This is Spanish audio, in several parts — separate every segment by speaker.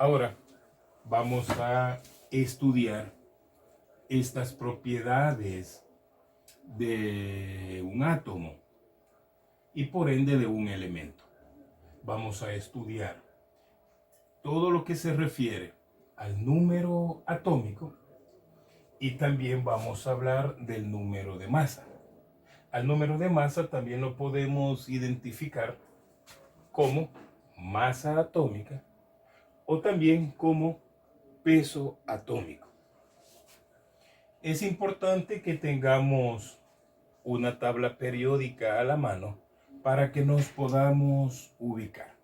Speaker 1: Ahora vamos a estudiar estas propiedades de un átomo y por ende de un elemento. Vamos a estudiar todo lo que se refiere al número atómico y también vamos a hablar del número de masa. Al número de masa también lo podemos identificar como masa atómica o también como peso atómico. Es importante que tengamos una tabla periódica a la mano para que nos podamos ubicar.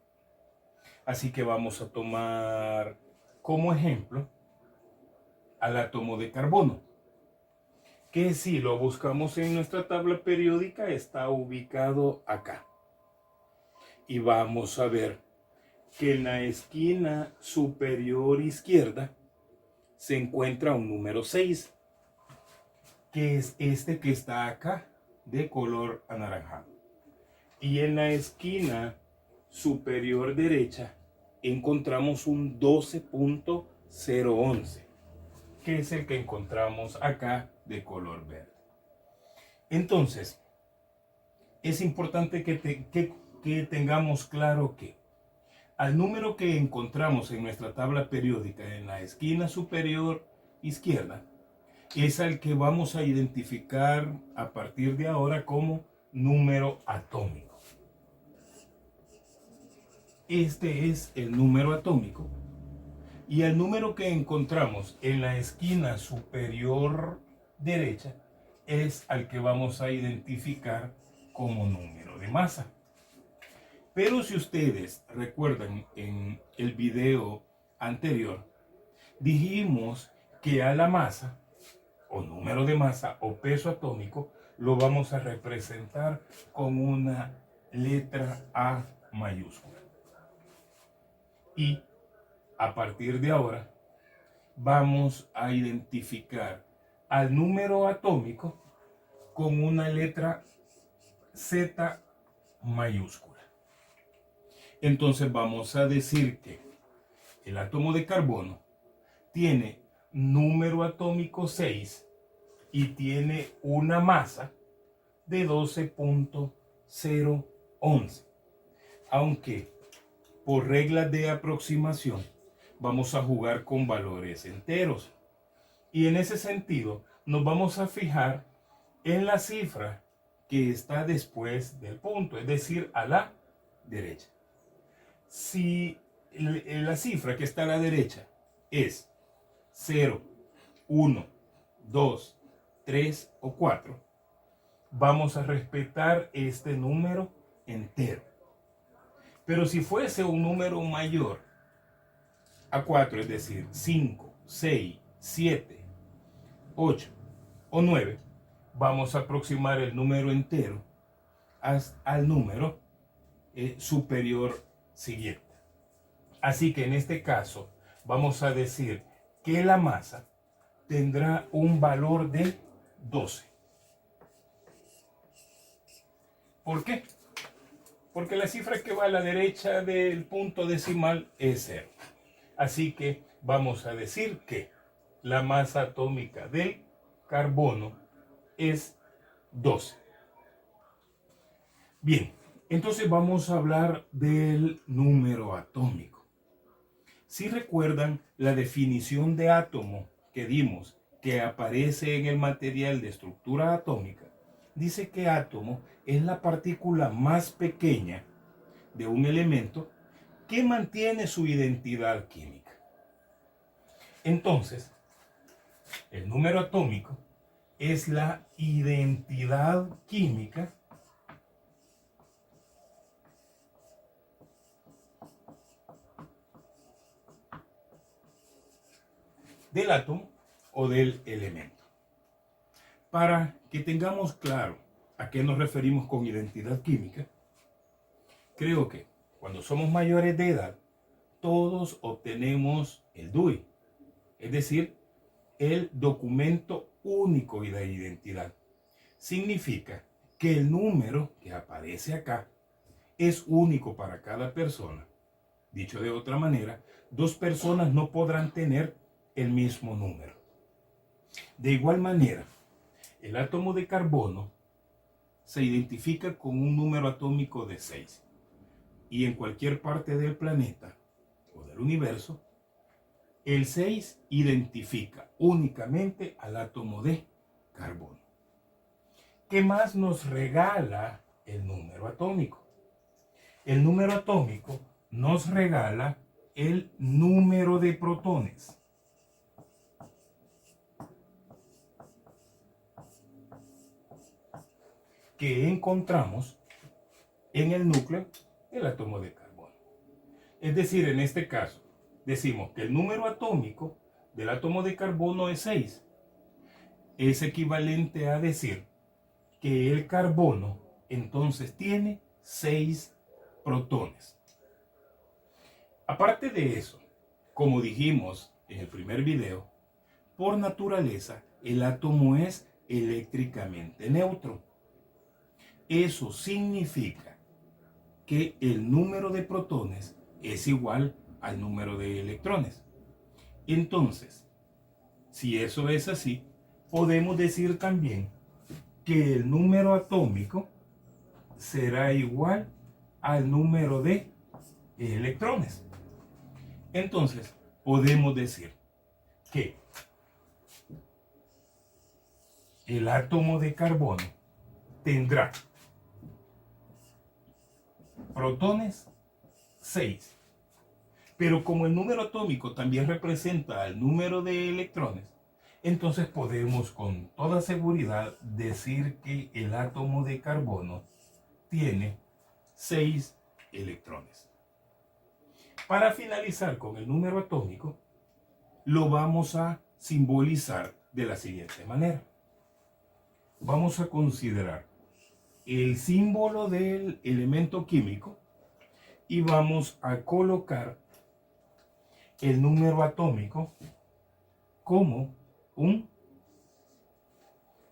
Speaker 1: Así que vamos a tomar como ejemplo al átomo de carbono, que si lo buscamos en nuestra tabla periódica está ubicado acá. Y vamos a ver que en la esquina superior izquierda se encuentra un número 6, que es este que está acá de color anaranjado. Y en la esquina superior derecha encontramos un 12.011, que es el que encontramos acá de color verde. Entonces, es importante que tengamos claro que al número que encontramos en nuestra tabla periódica en la esquina superior izquierda es al que vamos a identificar a partir de ahora como número atómico. Este es el número atómico y el número que encontramos en la esquina superior derecha es al que vamos a identificar como número de masa. Pero si ustedes recuerdan en el video anterior, dijimos que a la masa o número de masa o peso atómico lo vamos a representar con una letra A mayúscula. Y a partir de ahora vamos a identificar al número atómico con una letra Z mayúscula. Entonces vamos a decir que el átomo de carbono tiene número atómico 6 y tiene una masa de 12.011. Aunque por reglas de aproximación vamos a jugar con valores enteros. Y en ese sentido nos vamos a fijar en la cifra que está después del punto, es decir, a la derecha. Si la cifra que está a la derecha es 0, 1, 2, 3 o 4, vamos a respetar este número entero. Pero si fuese un número mayor a 4, es decir, 5, 6, 7, 8 o 9, vamos a aproximar el número entero al número superior siguiente. Así que en este caso vamos a decir que la masa tendrá un valor de 12. ¿Por qué? Porque la cifra que va a la derecha del punto decimal es 0. Así que vamos a decir que la masa atómica del carbono es 12. Bien, entonces vamos a hablar del número atómico. Si recuerdan la definición de átomo que dimos, que aparece en el material de estructura atómica, dice que átomo es la partícula más pequeña de un elemento que mantiene su identidad química. Entonces, el número atómico es la identidad química del átomo o del elemento. Para que tengamos claro a qué nos referimos con identidad química, creo que cuando somos mayores de edad, todos obtenemos el DUI, es decir, el documento único de identidad. Significa que el número que aparece acá es único para cada persona Dicho de otra manera, dos personas no podrán tener el mismo número. De igual manera, el átomo de carbono se identifica con un número atómico de 6. Y en cualquier parte del planeta o del universo, el 6 identifica únicamente al átomo de carbono. ¿Qué más nos regala el número atómico? El número atómico nos regala el número de protones. Que encontramos en el núcleo del átomo de carbono. Es decir, en este caso, decimos que el número atómico del átomo de carbono es 6. Es equivalente a decir que el carbono entonces tiene 6 protones. Aparte de eso, como dijimos en el primer video, por naturaleza el átomo es eléctricamente neutro. Eso significa que el número de protones es igual al número de electrones. Entonces, si eso es así, podemos decir también que el número atómico será igual al número de electrones. Entonces, podemos decir que el átomo de carbono tendrá protones 6. Pero como el número atómico también representa el número de electrones, entonces podemos con toda seguridad decir que el átomo de carbono tiene 6 electrones. Para finalizar con el número atómico, lo vamos a simbolizar de la siguiente manera. Vamos a considerar el símbolo del elemento químico y vamos a colocar el número atómico como un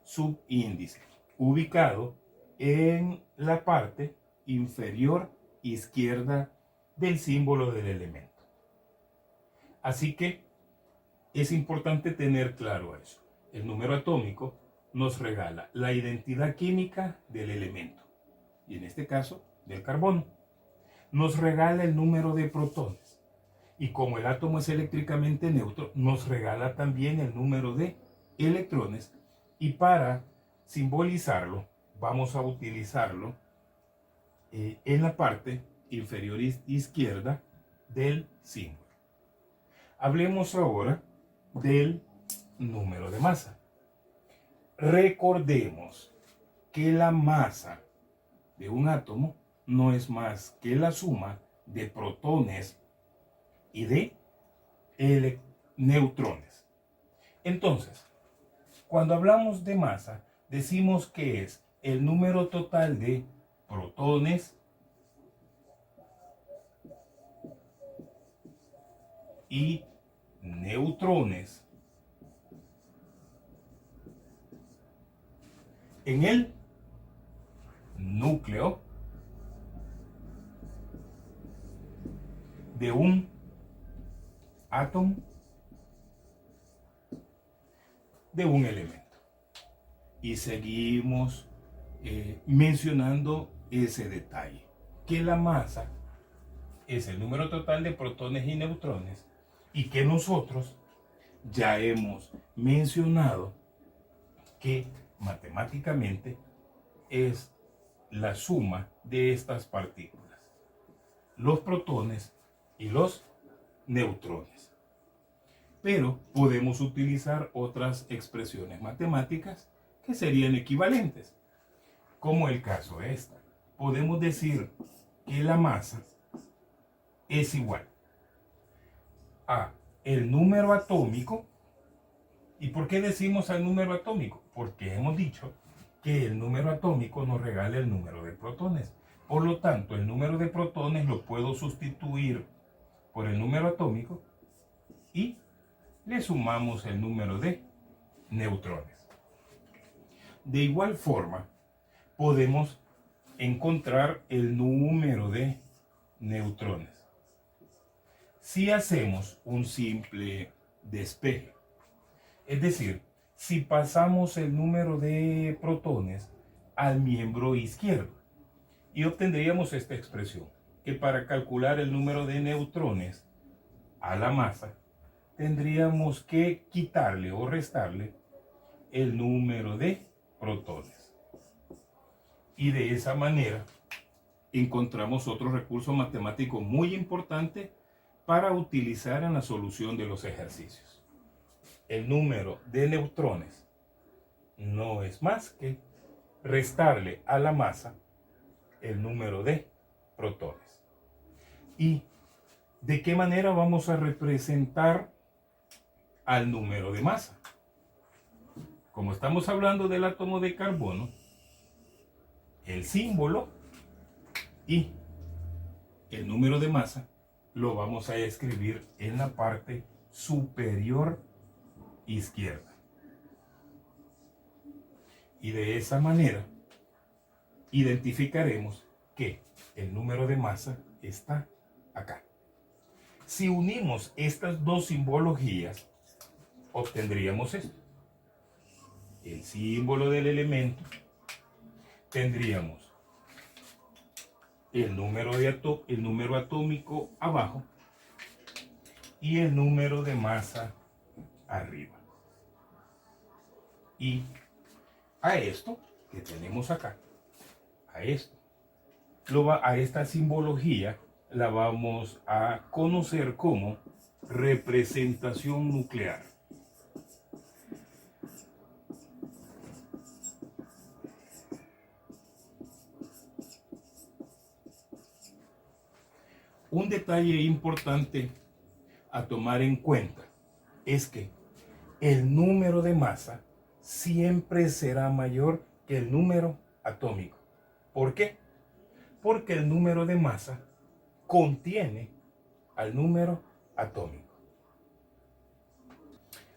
Speaker 1: subíndice ubicado en la parte inferior izquierda del símbolo del elemento. Así que es importante tener claro eso. El número atómico nos regala la identidad química del elemento, y en este caso del carbono. Nos regala el número de protones, y como el átomo es eléctricamente neutro, nos regala también el número de electrones, y para simbolizarlo vamos a utilizarlo en la parte inferior izquierda del símbolo. Hablemos ahora del número de masa. Recordemos que la masa de un átomo no es más que la suma de protones y de neutrones. Entonces, cuando hablamos de masa, decimos que es el número total de protones y neutrones en el núcleo de un átomo de un elemento. Y seguimos mencionando ese detalle, que la masa es el número total de protones y neutrones, y que nosotros ya hemos mencionado que matemáticamente es la suma de estas partículas, los protones y los neutrones. Pero podemos utilizar otras expresiones matemáticas que serían equivalentes, como el caso de esta. Podemos decir que la masa es igual a el número atómico. ¿Y por qué decimos al número atómico? Porque hemos dicho que el número atómico nos regala el número de protones. Por lo tanto, el número de protones lo puedo sustituir por el número atómico y le sumamos el número de neutrones. De igual forma, podemos encontrar el número de neutrones. si hacemos un simple despeje. Es decir, si pasamos el número de protones al miembro izquierdo y obtendríamos esta expresión, que para calcular el número de neutrones a la masa, tendríamos que quitarle o restarle el número de protones. Y de esa manera encontramos otro recurso matemático muy importante para utilizar en la solución de los ejercicios. El número de neutrones no es más que restarle a la masa el número de protones. ¿Y de qué manera vamos a representar al número de masa? Como estamos hablando del átomo de carbono, el símbolo y el número de masa lo vamos a escribir en la parte superior izquierda. Y de esa manera identificaremos que el número de masa está acá. Si unimos estas dos simbologías, obtendríamos esto. El símbolo del elemento, tendríamos el número atómico abajo y el número de masa arriba. Y a esto que tenemos acá, a esta simbología la vamos a conocer como representación nuclear. Un detalle importante a tomar en cuenta es que el número de masa siempre será mayor que el número atómico. ¿Por qué? Porque el número de masa contiene al número atómico.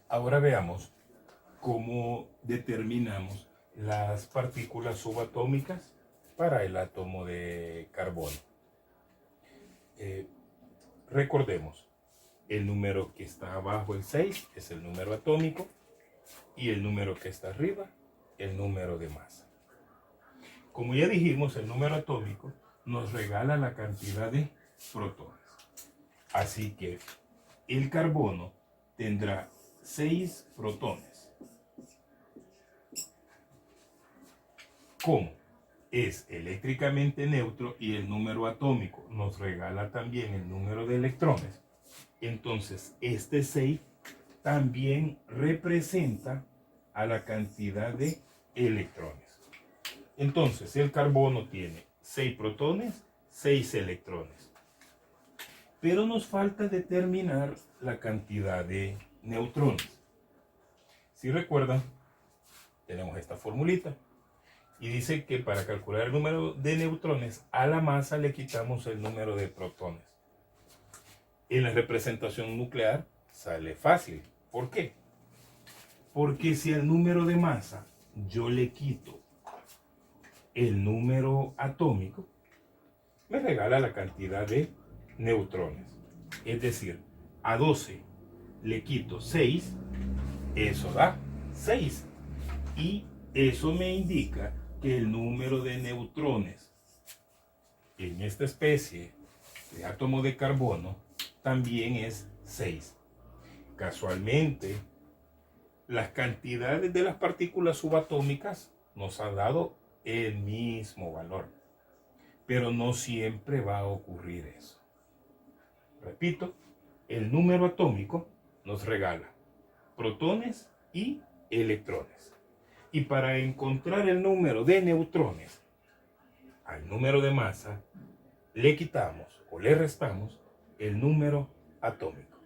Speaker 1: Ahora veamos cómo determinamos las partículas subatómicas para el átomo de carbono. Recordemos, el número que está abajo, el 6, es el número atómico, y el número que está arriba, el número de masa. Como ya dijimos, el número atómico nos regala la cantidad de protones. Así que el carbono tendrá 6 protones. Como es eléctricamente neutro y el número atómico nos regala también el número de electrones, entonces este 6 también representa a la cantidad de electrones. Entonces el carbono tiene 6 protones, 6 electrones. Pero nos falta determinar la cantidad de neutrones. Si recuerdan, tenemos esta formulita. Y dice que para calcular el número de neutrones a la masa le quitamos el número de protones. En la representación nuclear sale fácil. ¿Por qué? Porque si al número de masa yo le quito el número atómico, me regala la cantidad de neutrones. Es decir, a 12 le quito 6, eso da 6. Y eso me indica que el número de neutrones en esta especie de átomo de carbono también es 6. Casualmente, las cantidades de las partículas subatómicas nos han dado el mismo valor, pero no siempre va a ocurrir eso. Repito, el número atómico nos regala protones y electrones. Y para encontrar el número de neutrones al número de masa, le quitamos o le restamos el número atómico.